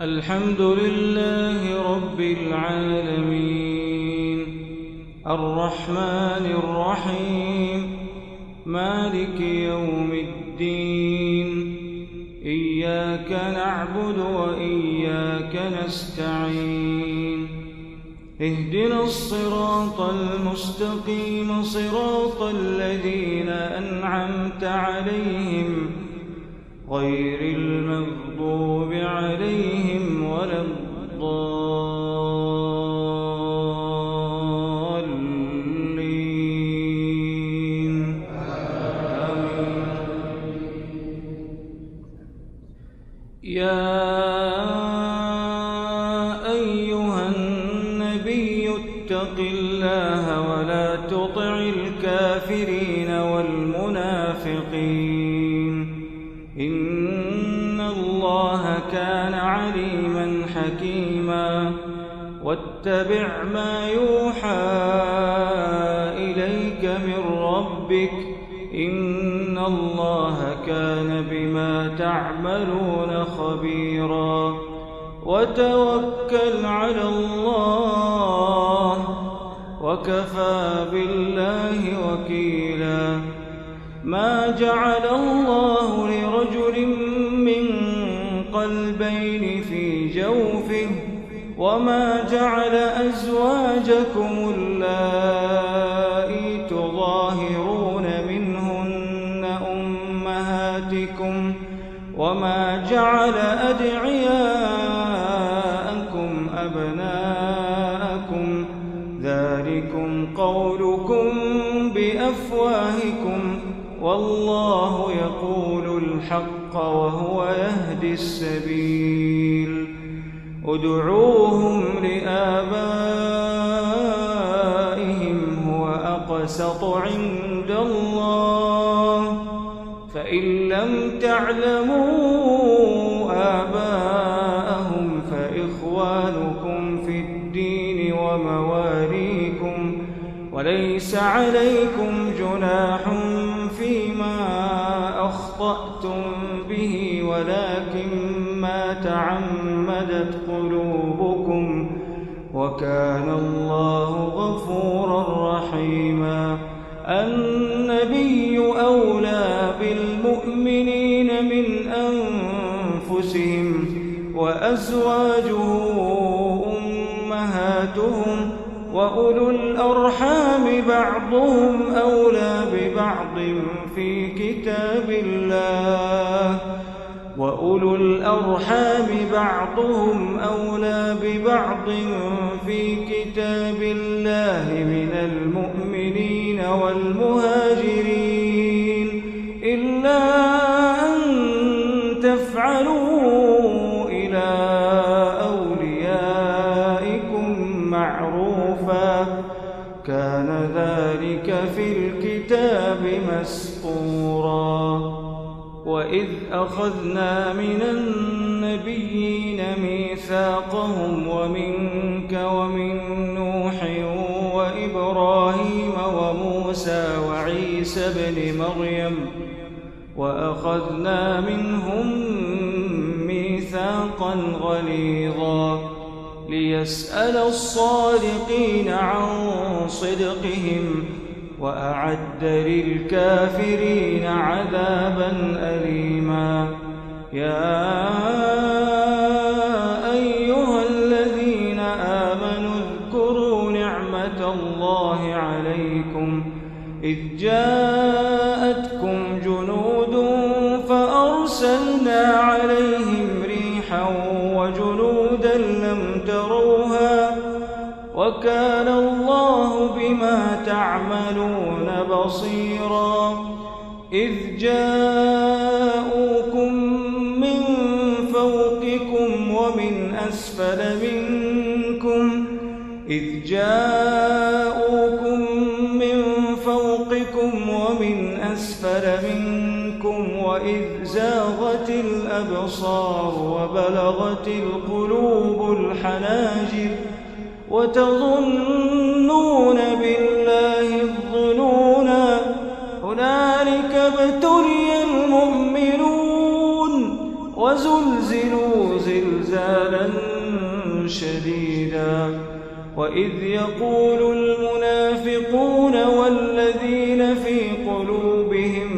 الحمد لله رب العالمين الرحمن الرحيم مالك يوم الدين إياك نعبد وإياك نستعين اهدنا الصراط المستقيم صراط الذين أنعمت عليهم غير المغضوب عليهم ولا الضالين آمين. يا أيها النبي اتق الله ولا تطع الكافرين والمنافقين إن الله كان عليما حكيما واتبع ما يوحى إليك من ربك إن الله كان بما تعملون خبيرا وتوكل على الله وكفى بالله وكيلا ما جعل الله لرجل من قلبين في جوفه وما جعل أزواجكم اللائي تظاهرون منهن أمهاتكم وما جعل أدعياءكم أبناءكم ذلكم قولكم بأفواهكم والله يقول الحق وهو يهدي السبيل ادعوهم لآبائهم هو أقسط عند الله فإن لم تعلموا آباءهم فإخوانكم في الدين ومواليكم وليس عليكم جناح فيما أخطأتم به ولكن ما تعمدت قلوبكم وكان الله غفورا رحيما النبي أولى بالمؤمنين من أنفسهم وأزواجه أمهاتهم وأولو الأرحام بعضهم أولى ببعض في كتاب الله وأولو الأرحام بعضهم أولى ببعض في كتاب الله من المؤمنين والمهاجرين إلا أن تفعلوا إلى أوليائكم معروفا كان ذلك في الكتاب مسطورا وإذ أخذنا من النبيين ميثاقهم ومنك ومن نوح وإبراهيم وموسى وعيسى ابن مريم وأخذنا منهم ميثاقا غليظا ليسأل الصادقين عن صدقهم وأعد للكافرين عذابا أليما يا أيها الذين آمنوا اذكروا نعمة الله عليكم إذ جاءتكم جنود فأرسلنا عليهم ريحا وجنودا لم تروها وكان الله بما تعملون بصيرا إذ جاءوكم من فوقكم ومن أسفل منكم وإذ زاغت الأبصار وبلغت القلوب الحناجر وتظنون بالله الظنونا هنالك ابتلي المؤمنون وزلزلوا زلزالا زلزالا شديدا. وإذ يقول المنافقون والذين في قلوبهم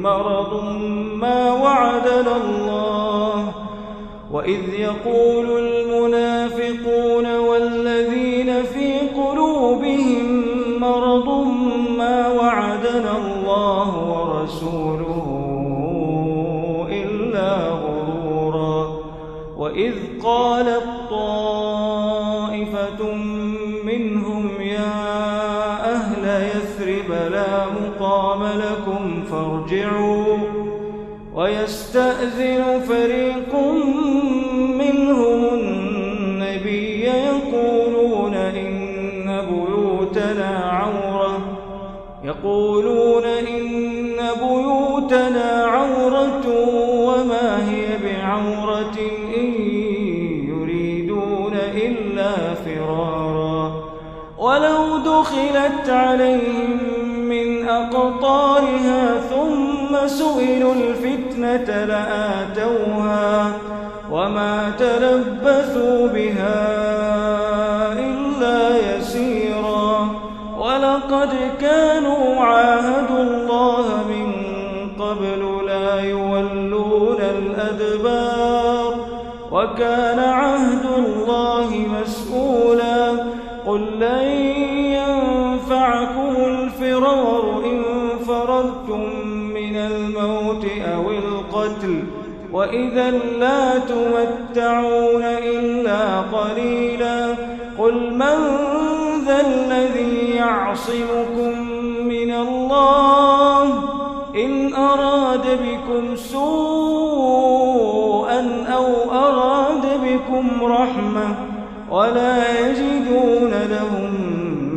مرض ما وعدنا الله وإذ يقول المنافقون والذين في قلوبهم مرض ما وعدنا الله ورسوله إلا غرورا. وإذ قالت طائفة منهم يا أهل يثرب لا مقام لكم فارجعوا ويستأذن فريق منهم النبي يقولون إن بيوتنا عورة وما هي بعورة إن يريدون إلا فرارا. ولو دخلت عليهم من أقطارها ثم سئلوا الفتنة لآتوها وما تلبثوا بها إلا يسيرا. ولقد كانوا عاهدوا الله من قبل لا يولون الأدبار وكان عهد الله مسؤولا. قل لن ينفعكم الفرار إن فررتم من الموت أو القتل وإذا لا تمتعون إلا قليلا. قل من ذا الذي يعصمكم من الله إن أراد بكم سوءا أو أراد بكم رحمة ولا يجدون لهم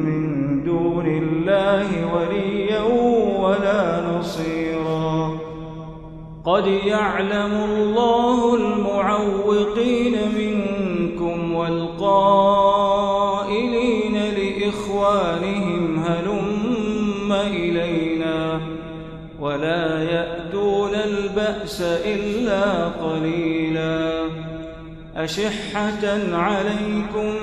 من دون الله وليا ولا نصيرا. قد يعلم الله المعوقين منكم والقائلين لإخوانهم هلم إلينا ولا يأتون البأس إلا قليلا. أشحة عليكم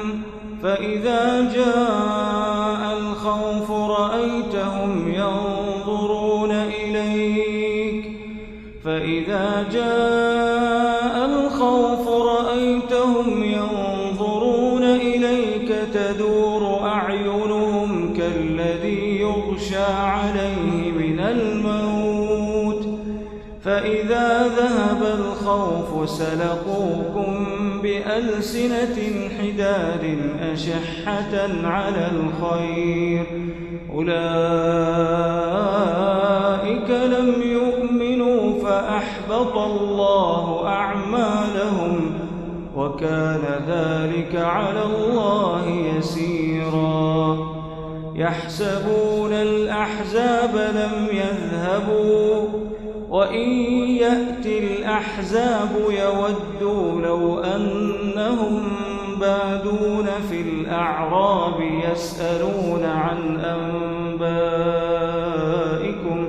فإذا جاء الخوف رأيتهم ينظرون إليك تدور أعينهم كالذي يغشى عليه من الموت فإذا ذهب الخوف سلقوكم بألسنة حداد أشحة على الخير أولئك لم يؤمنوا فأحبط الله أعمالهم وكان ذلك على الله يسيرا. يحسبون الأحزاب لم يذهبوا وإن يأتي الأحزاب يودوا لو أنهم بادون في الأعراب يسألون عن أنبائكم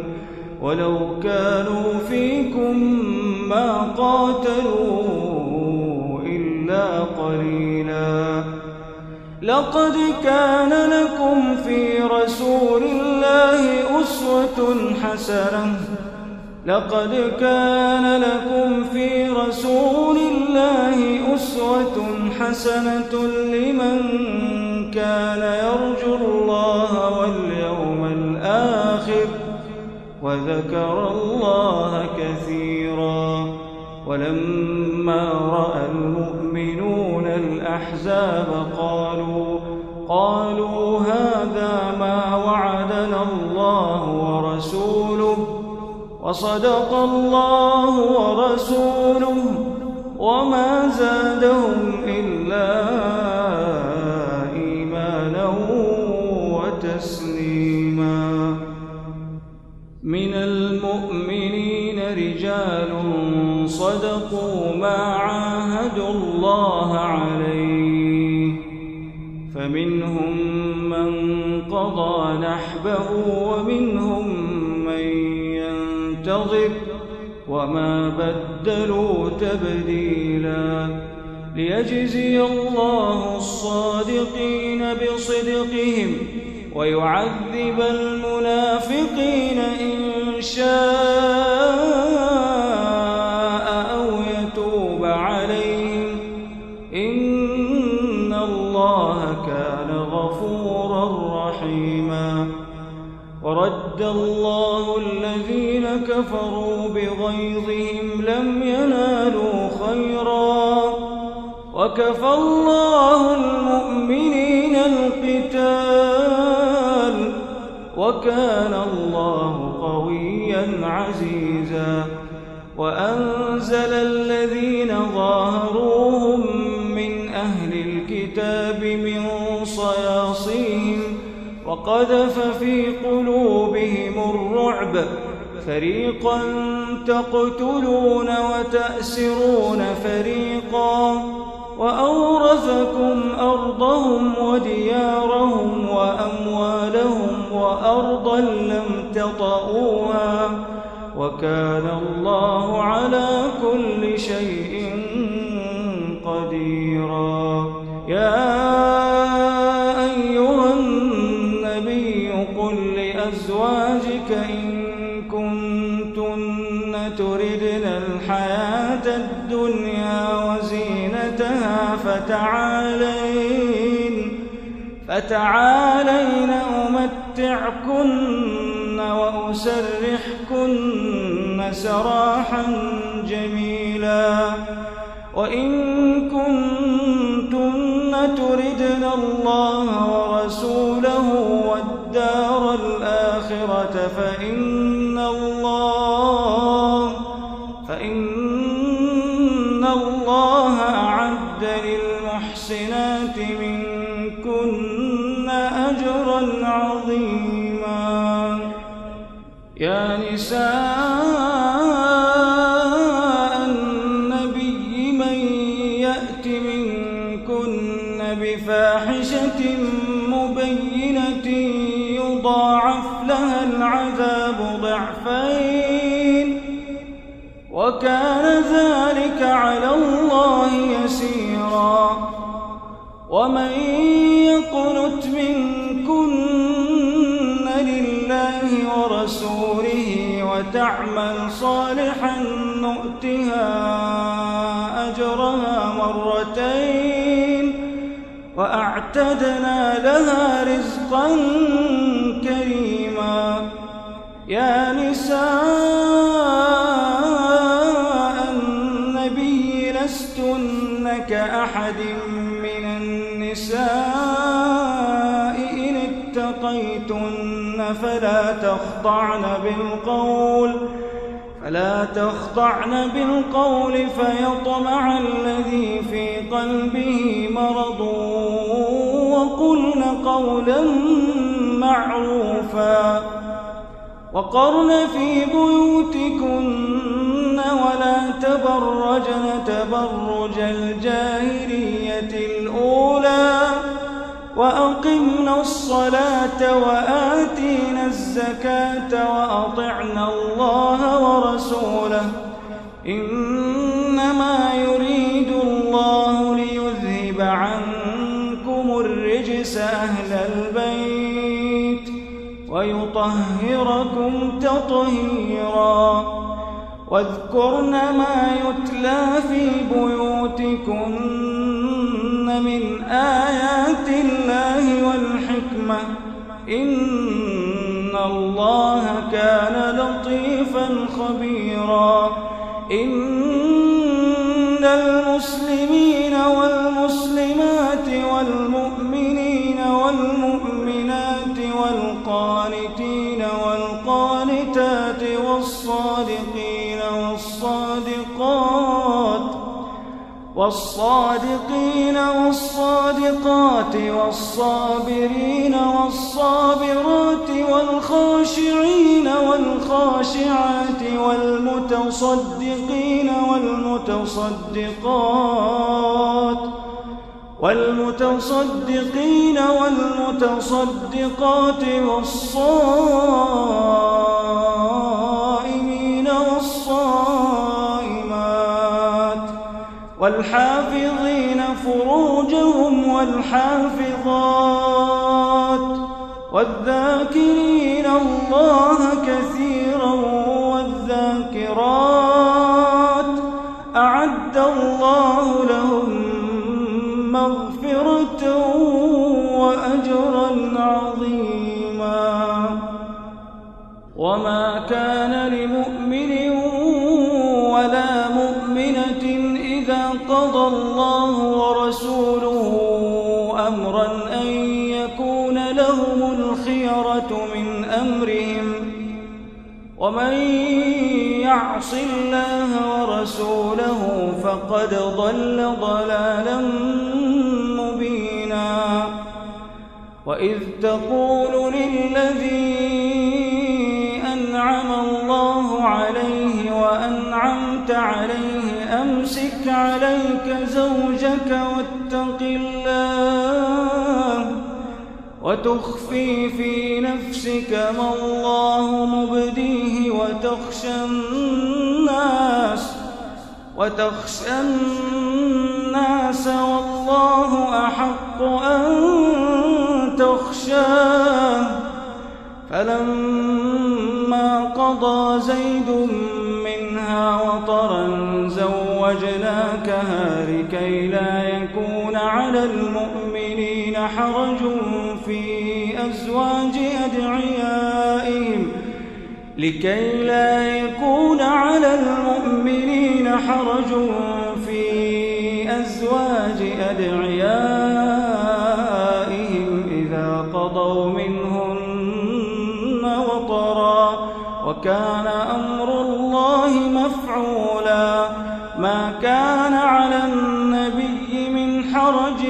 ولو كانوا فيكم ما قاتلوا إلا قليلا. لقد كان لكم في رسول الله أسوة حسنة لمن كان يرجو الله واليوم الآخر وذكر الله كثيرا. ولما رأى المؤمنون الأحزاب قالوا هذا ما وعدنا الله ورسوله وصدق الله ورسوله وما زادهم إلا إيمانا وتسليما. من المؤمنين رجال صدقوا ما عاهدوا الله عليه فمنهم من قضى نحبه ومنهم من ينتظر وما بدلوا تبديلا. ليجزي الله الصادقين بصدقهم ويعذب المنافقين إن شاء أو يتوب عليهم إن الله كان غفورا رحيما. ورد الله الذين كفروا بغيظهم لم ينالوا خيرا وكفى الله المؤمنين القتال وكان الله قويا عزيزا. وأنزل الذين ظاهروهم من أهل الكتاب من صياصيهم وقذف في قلوبهم الرعب فريقا تقتلون وتأسرون فريقا وأورثكم أرضهم وديارهم وأموالهم وأرضا لم تطئوها وكان الله على كل شيء قديرا. يا أيها النبي قل لأزواجك إن كنتن تردن الحياة الدنيا وزينتها فتعالين أمتعكن وأسرحكن سراحا جميلا. وإن كنتن تردن الله ورسوله والدار الآخرة فإن الله أعد للمحسنات منكن أجرا عظيما. يا نساء النبي من يأت منكن بفاحشة مبينة يضاعف لها العذاب ضعفين وكان ذلك على الله يسيرا. ومن يقنت منكن لله ورسوله وتعمل صالحا نؤتها أجرها مرتين وأعتدنا لها رزقا كريما. يا نساء النبي لستن كأحد من النساء إن اتقيتن فلا تخضعن بالقول فيطمع الذي في قلبه مرض وقلن قولا معروفا. وقرن في بيوتكن ولا تبرجن تبرج الجاهلية الأولى وأقمنا الصلاة وآتينا الزكاة وأطعنا الله ورسوله إنما يريد الله ليذهب عنكم الرجس أهل البيت ويطهركم تطهيرا. واذكرن ما يتلى في بيوتكن من آيات الله والحكمة إن الله كان لطيفا خبيرا. إن المسلمين والمسلمات والمؤمنين والمؤمنات والقانتين والقانتات والصادقين والصادقات والصابرين والصابرات والخاشعين والخاشعات والمتصدقين والمتصدقات والصائمين والصائمات والحافظين فروجهم والحافظات والذاكرين الله كثيرا والذاكرات أعد الله لهم مغفرة وأجرا عظيما. وما كان لمؤمن ولا مؤمنة إذا قضى الله ورسوله أمرا أن يكون لهم الخيرة من أمرهم ومن يعص الله ورسوله فقد ضل ضلالا مبينا. وإذ تقول للذي أنعم الله عليه وأنعمت عليه أمسك عليك زوجك واتق الله وتخفي في نفسك ما الله مبديه وتخشى الناس والله أحق أن تخشاه. فلما قضى زيد منها وطرا زوجناكها لكي لا يكون على المؤمنين حرج في أزواج أدعيائهم إذا قضوا منهن وطرا وكان أمر الله مفعولا. ما كان على النبي من حرج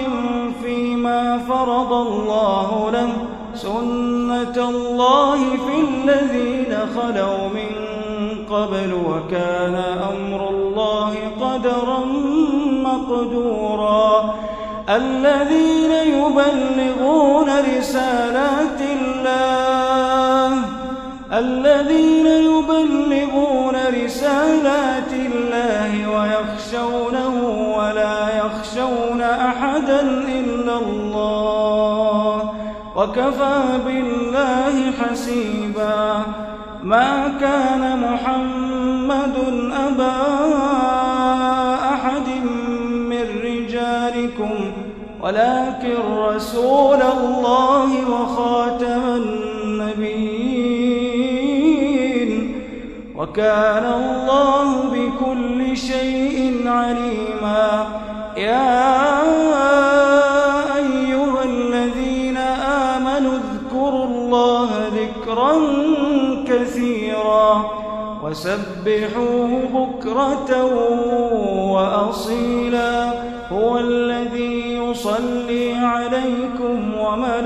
فيما فرض الله له سنة الله في الذين خلوا من قبل وكان أمر الله قدرا مقدورا. الذين يبلغون رسالات الله ويخشونه ولا يخشون أحدا إلا الله وكفى بالله حسيبا. ما كان محمد أبا أحد من رجالكم ولكن رسول الله وخاتم النبيين وكان الله بكل شيء عليما. يا أيها الذين آمنوا اذكروا الله ذكرا كثيرا وسبحوه بكرة وأصيلا. هو الذي يصلي عليكم وملائكته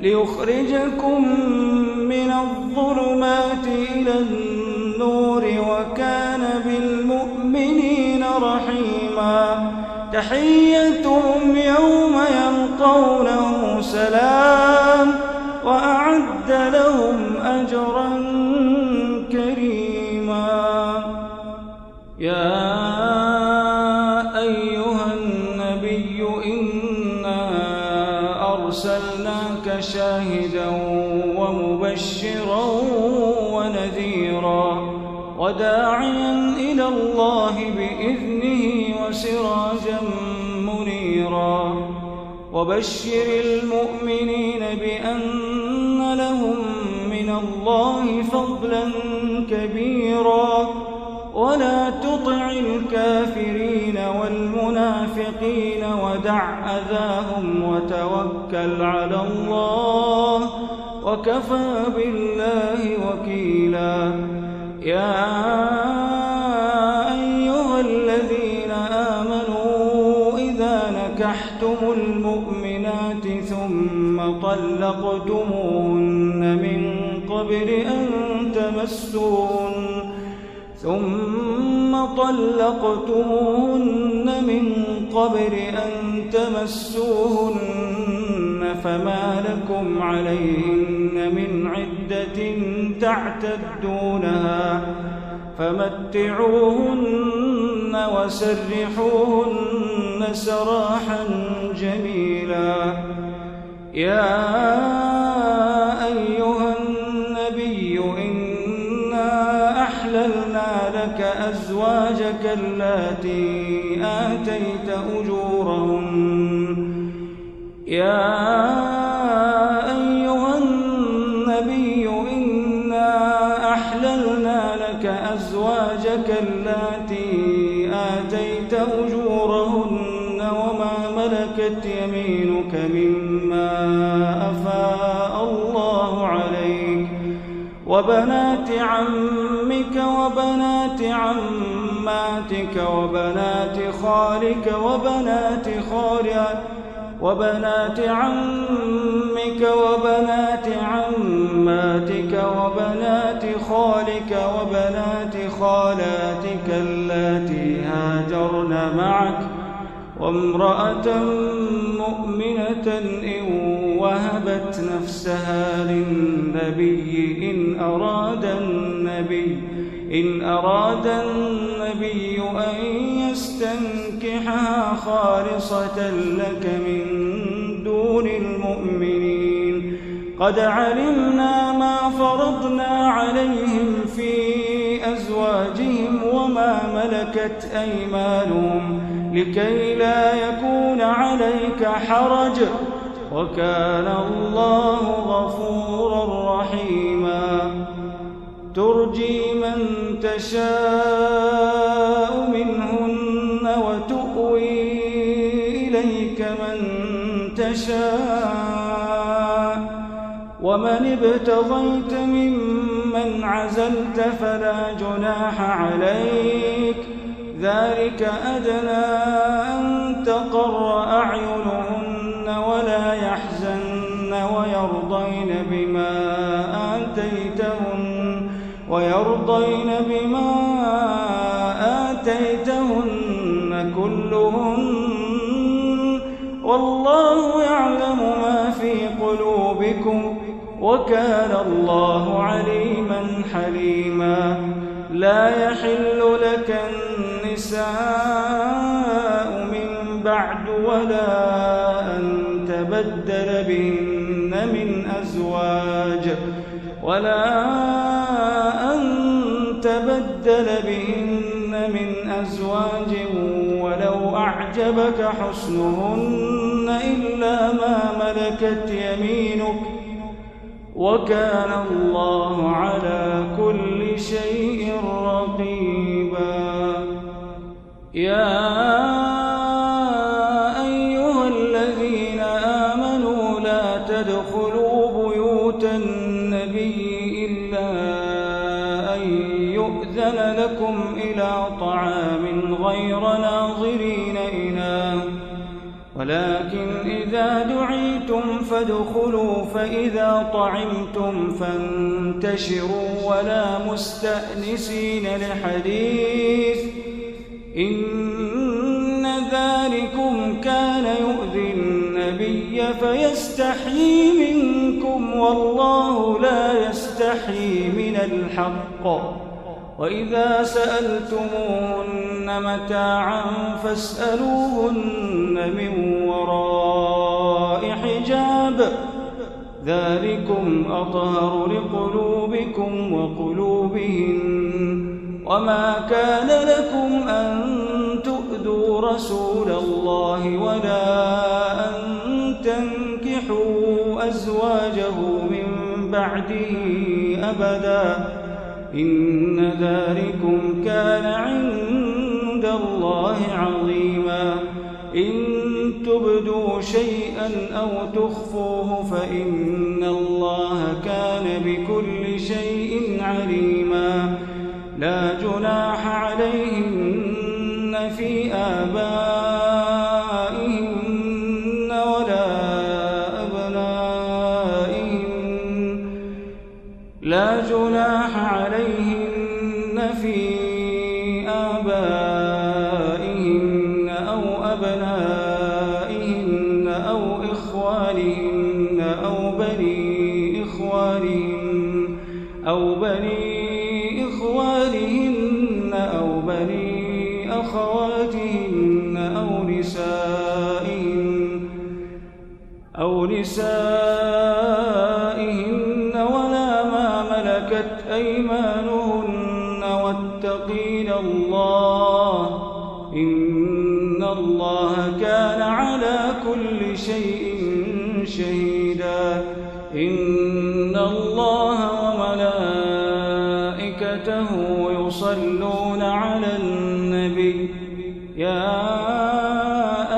ليخرجكم من الظلمات إلى النور وكان بالمؤمنين رحيما. تحيتهم يوم يلقونه سلام وأعد لهم أجرا كريما. يا أيها النبي إنا أرسلناك شاهدا ومبشرا ونذيرا وداعيا إلى الله بإذنه وسراجا منيرا. وبشر المؤمنين بأن لهم من الله فضلا كبيرا ولا تطع الكافرين والمنافقين ودع أذاهم وتوكل على الله وكفى بالله وكيلا. يا أيها الذين آمنوا إذا نكحتم المؤمنات ثم طلقتموهن من قبل أن تمسوهن فما لكم عليهن من عدة تعتدونها فمتعوهن وسرحوهن سراحا جميلا. يا أيها النبي إنا أحللنا لك أزواجك اللاتي آتيت أجورهن وما ملكت يمينك مما أفاء الله عليك وبنات عمك وبنات عماتك وبنات خالك وبنات عمك وبنات عماتك وبنات خالك وبنات خالاتك اللاتي هاجرن معك وامرأة مؤمنة إن وهبت نفسها للنبي إن أراد النبي أن يستنكحها خالصة لك من دون المؤمنين. قد علمنا ما فرضنا عليهم في أزواجهم وما ملكت أيمانهم لكي لا يكون عليك حرج وكان الله غفورا رحيما. ترجي من تشاء منهن وتؤوي إليك من تشاء ومن ابتغيت ممن عزلت فلا جناح عليك ذلك أدنى أن تقر أعينهن ولا يحزن ويرضين بما آتيتهن كلهن والله يعلم ما في قلوبكم وكان الله عليما حليما. لا يحل لك النساء من بعد ولا أن تبدل بهن من أزواج ولو أعجبك حسنهن إلا ما ملكت يمينك وكان الله على كل شيء رقيبا. يا أيها الذين آمنوا لا تدخلوا بيوت النبي إلا أن يؤذن لكم إلى طعام غير ناظرين إناه ولكن إذا دعيتم فادخلوا فإذا طعمتم فانتشروا ولا مستأنسين لحديث إن ذلكم كان يؤذي النبي فيستحيي منكم والله لا يستحيي من الحق. وإذا سألتموهن متاعا فاسألوهن من وراء حجاب ذلكم أطهر لقلوبكم وقلوبهن. وما كان لكم أن تؤذوا رسول الله ولا أن تنكحوا أزواجه من بعده أبدا إن ذلكم كان عند الله عظيما. إن تبدوا شيئا أو تخفوه فإن الله كان بكل شيء عليما. لا جناح عليهن في آبائهن ولا أبنائهن لا جناح عليهن في آبائهن أو أبنائهن أو إخوانهن أو بني إخوانهن نسائهن ولا ما ملكت أيمانهن واتقين الله إن الله كان على كل شيء شهيدا إن الله وملائكته يصلون على النبي يا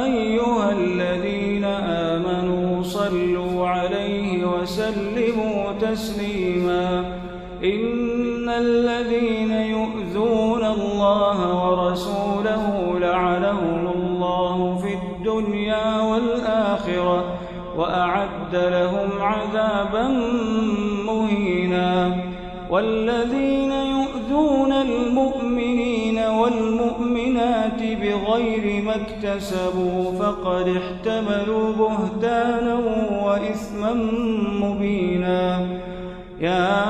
أيها الذين آمنوا صلوا عليه وسلموا تسليما إن الذين يؤذون الله ورسوله لعنهم الله في الدنيا والآخرة وأعد لهم عذابا مهينا والذين يؤذون المؤمنين والمؤمنات بغير ما اكتسبوا فقد احتملوا بهتانا وإثما مبينا يا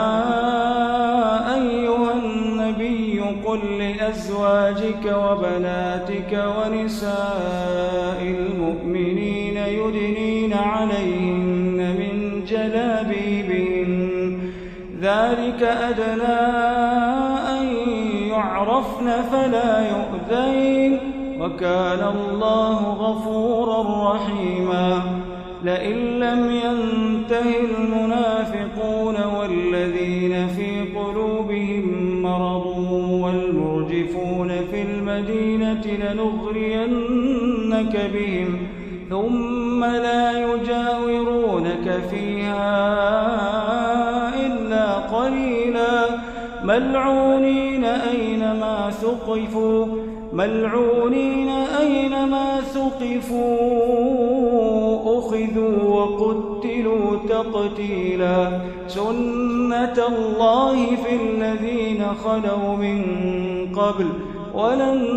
أيها النبي قل لأزواجك وبناتك ونساء المؤمنين يدنين عليهن من جلابيبهن ذلك أدنى أن يعرفن فلا يؤذين وكان الله غفورا رحيما لئن لم ينته المنافقون والذين في قلوبهم مرض والمرجفون في المدينة لنغرينك بهم ثم لا يجاورونك فيها إلا قليلا ملعونين أينما ثقفوا أخذوا وقتلوا تقتيلا سنة الله في الذين خلوا من قبل ولن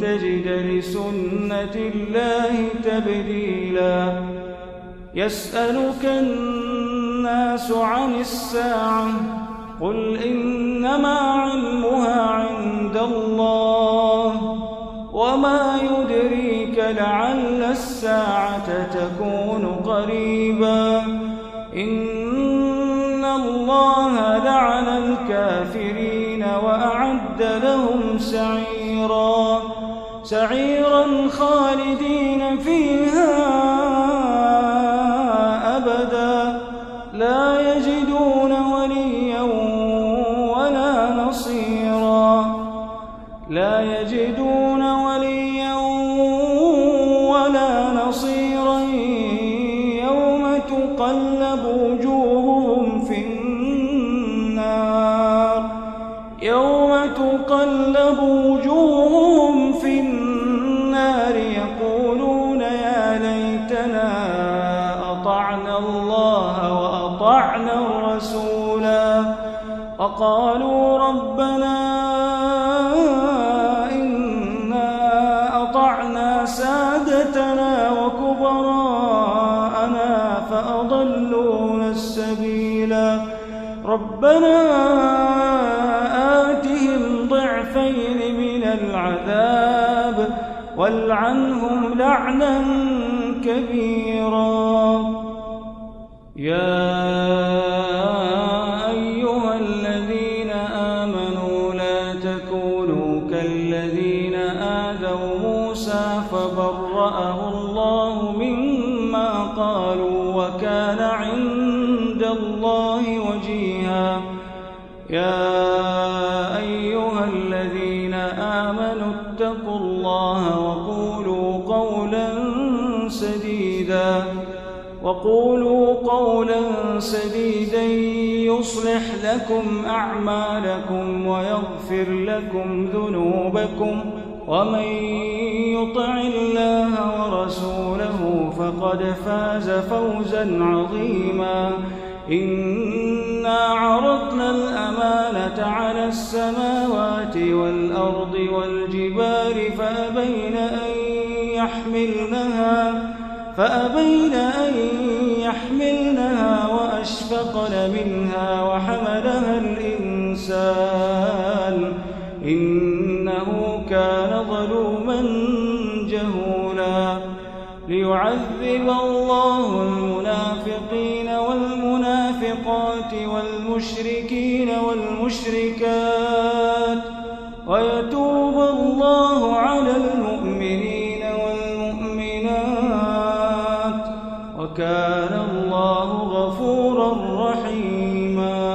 تجد لسنة الله تبديلا يسألك الناس عن الساعة قل إنما علمها عند الله وما يدريك لعل الساعة تكون قريبا إن الله لعن الكافرين وأعد لهم سعيرا خالدين فيها أبدا لا يجدون وليا ولا نصيرا يوم تقلب وجوههم في النار يقولون يا ليتنا أطعنا الله وأطعنا الرسولا وقالوا ربنا إنا أطعنا سادتنا وكبراءنا فأضلونا السبيلا ربنا آتهم ضعفين من العذاب والعنهم لعنا كبيرا يا أيها الذين آمنوا لا تكونوا كالذين آذوا موسى فبرأه الله مما قالوا وكان عند الله وجيها يا أيها الذين آمنوا اتقوا الله وقولوا قولا سديدا يصلح لكم أعمالكم ويغفر لكم ذنوبكم ومن يطع الله ورسوله فقد فاز فوزا عظيما إنا عرضنا الأمانة على السماوات والأرض والجبال فأبين أن يحملنها وأشفقن منها وحملها الإنسان إنه كان ظلوما جهولا ليعذب الله المنافقين المشركين والمشركات ويتوب الله على المؤمنين والمؤمنات وكان الله غفورا رحيما.